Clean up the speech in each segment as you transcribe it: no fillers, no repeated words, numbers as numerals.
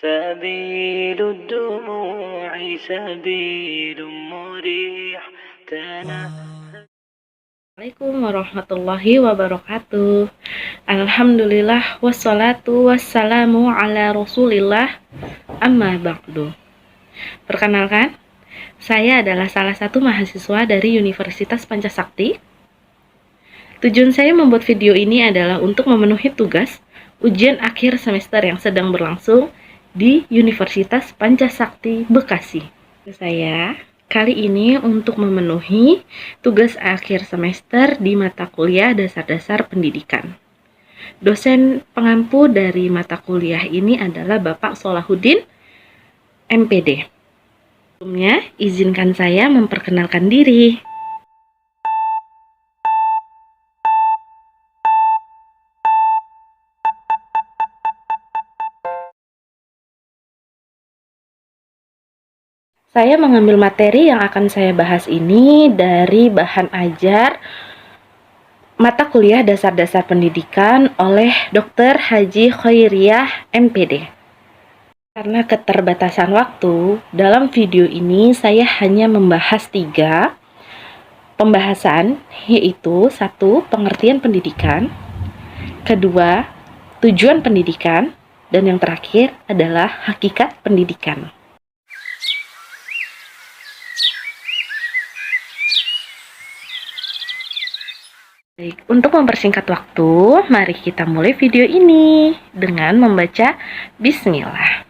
سبيل الدموع سبيل مريح Assalamualaikum warahmatullahi wabarakatuh. Alhamdulillah wassalatu wassalamu ala rasulillah amma ba'du. Perkenalkan, saya adalah salah satu mahasiswa dari Universitas Pancasakti. Tujuan saya membuat video ini adalah untuk memenuhi tugas ujian akhir semester yang sedang berlangsung di Universitas Pancasakti Bekasi. Saya kali ini untuk memenuhi tugas akhir semester di mata kuliah dasar-dasar pendidikan. Dosen pengampu dari mata kuliah ini adalah Bapak Solahuddin, MPD. Sebelumnya, izinkan saya memperkenalkan diri. Saya mengambil materi yang akan saya bahas ini dari bahan ajar mata kuliah dasar-dasar pendidikan oleh Dr. Haji Khairiyah, MPD. Karena keterbatasan waktu, dalam video ini saya hanya membahas 3 pembahasan, yaitu 1. Pengertian pendidikan, 2. Tujuan pendidikan, dan yang terakhir adalah hakikat pendidikan. Baik, untuk mempersingkat waktu, mari kita mulai video ini dengan membaca Bismillah.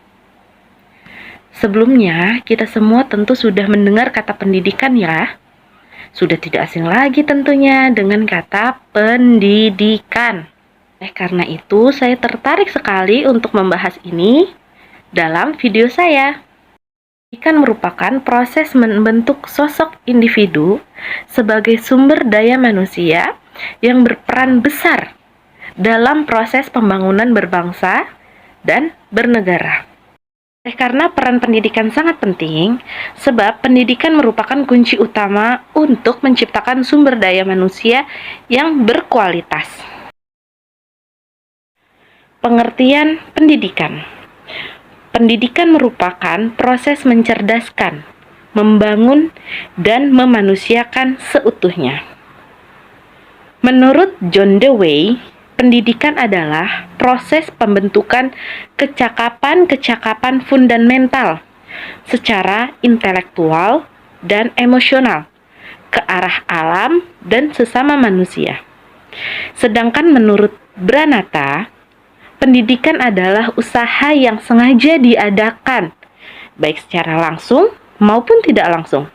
Sebelumnya, kita semua tentu sudah mendengar kata pendidikan ya. Sudah tidak asing lagi tentunya dengan kata pendidikan. Karena itu, saya tertarik sekali untuk membahas ini dalam video saya. Pendidikan merupakan proses membentuk sosok individu sebagai sumber daya manusia yang berperan besar dalam proses pembangunan berbangsa dan bernegara. Karena peran pendidikan sangat penting, sebab pendidikan merupakan kunci utama untuk menciptakan sumber daya manusia yang berkualitas. Pengertian pendidikan. Pendidikan merupakan proses mencerdaskan, membangun, dan memanusiakan seutuhnya. Menurut John Dewey, pendidikan adalah proses pembentukan kecakapan-kecakapan fundamental secara intelektual dan emosional ke arah alam dan sesama manusia. Sedangkan menurut Branata, pendidikan adalah usaha yang sengaja diadakan, baik secara langsung maupun tidak langsung,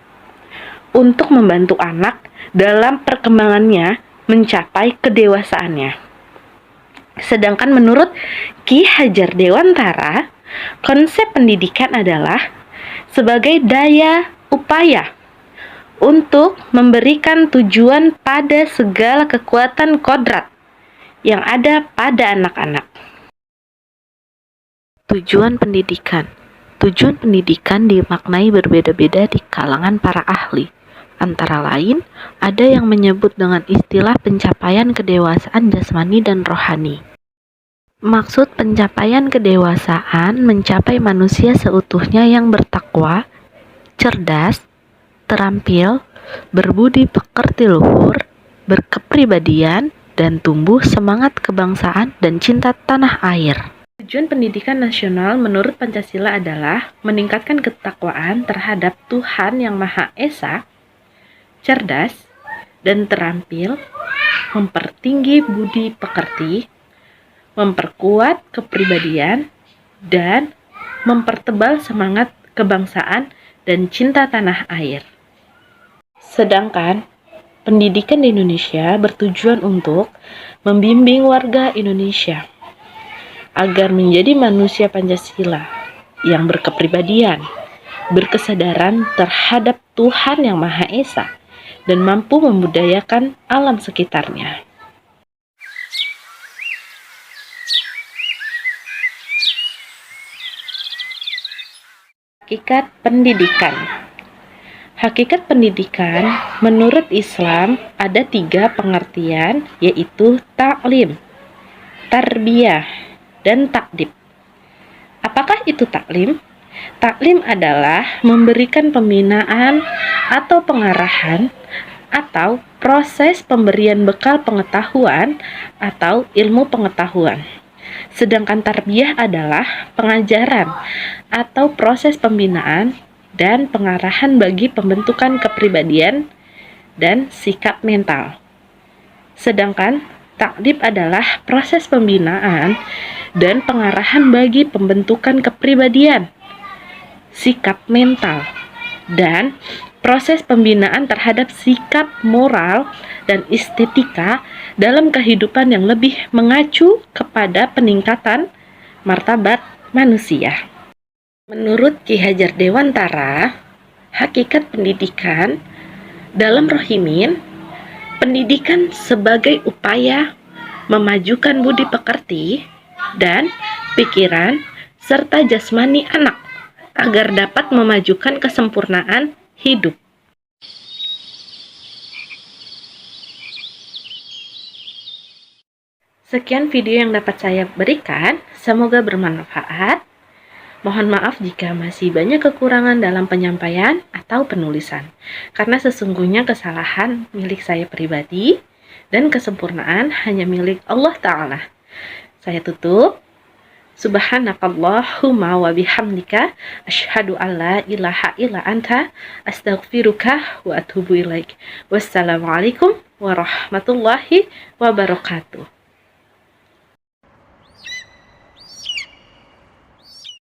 untuk membantu anak dalam perkembangannya mencapai kedewasaannya. Sedangkan menurut Ki Hajar Dewantara, konsep pendidikan adalah sebagai daya upaya untuk memberikan tujuan pada segala kekuatan kodrat yang ada pada anak-anak. Tujuan pendidikan. Tujuan pendidikan dimaknai berbeda-beda di kalangan para ahli. Antara lain, ada yang menyebut dengan istilah pencapaian kedewasaan jasmani dan rohani. Maksud pencapaian kedewasaan mencapai manusia seutuhnya yang bertakwa, cerdas, terampil, berbudi pekerti luhur, berkepribadian, dan tumbuh semangat kebangsaan dan cinta tanah air. Tujuan pendidikan nasional menurut Pancasila adalah meningkatkan ketakwaan terhadap Tuhan Yang Maha Esa, cerdas dan terampil, mempertinggi budi pekerti, memperkuat kepribadian, dan mempertebal semangat kebangsaan dan cinta tanah air. Sedangkan pendidikan di Indonesia bertujuan untuk membimbing warga Indonesia agar menjadi manusia Pancasila yang berkepribadian, berkesadaran terhadap Tuhan Yang Maha Esa, dan mampu membudayakan alam sekitarnya. Hakikat pendidikan. Hakikat pendidikan menurut Islam ada 3 pengertian, yaitu ta'lim, tarbiyah, dan takdib. Apakah itu taklim? Taklim adalah memberikan pembinaan atau pengarahan atau proses pemberian bekal pengetahuan atau ilmu pengetahuan. Sedangkan tarbiyah adalah pengajaran atau proses pembinaan dan pengarahan bagi pembentukan kepribadian dan sikap mental. Sedangkan takdib adalah proses pembinaan dan pengarahan bagi pembentukan kepribadian, sikap mental, dan proses pembinaan terhadap sikap moral dan estetika dalam kehidupan yang lebih mengacu kepada peningkatan martabat manusia. Menurut Ki Hajar Dewantara, hakikat pendidikan dalam Rohimin, pendidikan sebagai upaya memajukan budi pekerti dan pikiran serta jasmani anak agar dapat memajukan kesempurnaan hidup. Sekian video yang dapat saya berikan, semoga bermanfaat. Mohon maaf jika masih banyak kekurangan dalam penyampaian atau penulisan, karena sesungguhnya kesalahan milik saya pribadi dan kesempurnaan hanya milik Allah Ta'ala. Saya tutup. Subhanakallahumma wa bihamdika asyhadu an la ilaha illa anta astaghfiruka wa atubu ilaik. Wassalamualaikum warahmatullahi wabarakatuh.